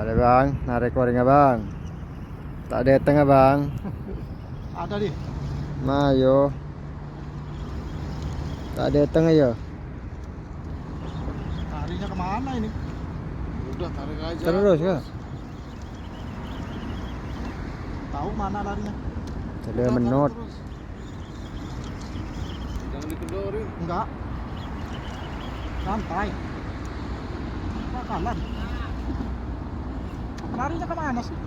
Ada bang, narik koring bang. Tak datang bang. Ada nih. Mayo. Tak datang ayo. Larinya kemana ini? Udah tarik aja. Terus kah? Tahu mana larinya? Ada menut. Jangan dikedorin. Enggak. Santai. Bakalan. Larinya kemana sih?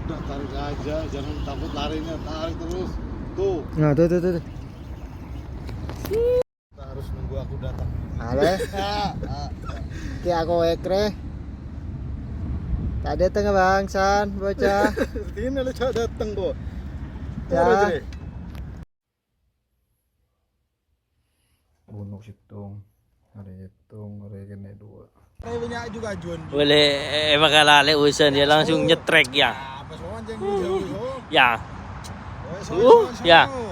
Udah tarik aja, jangan takut larinya, tarik terus. Tuh, Nah, tuh. kita harus nunggu aku datang. Ale. Ki aku ekre. Tak datang bang, San, bocah. Ini lu coba datang kok. Ya. Bunuh situng. Ada hitung, ada kena dua. Rewenya juga Jun. Boleh makalale usan dia langsung nyetrek ya. Apa soan jangan jauh. Ya. Ya. ya.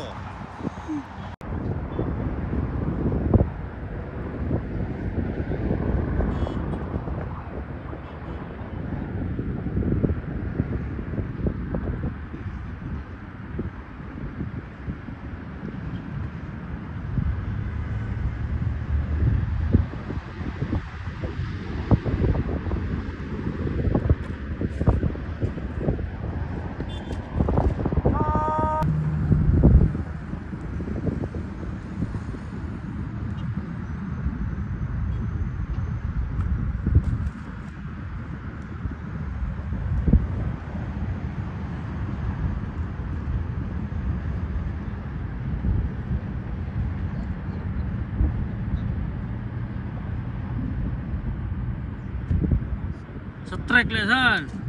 Setrek lesan.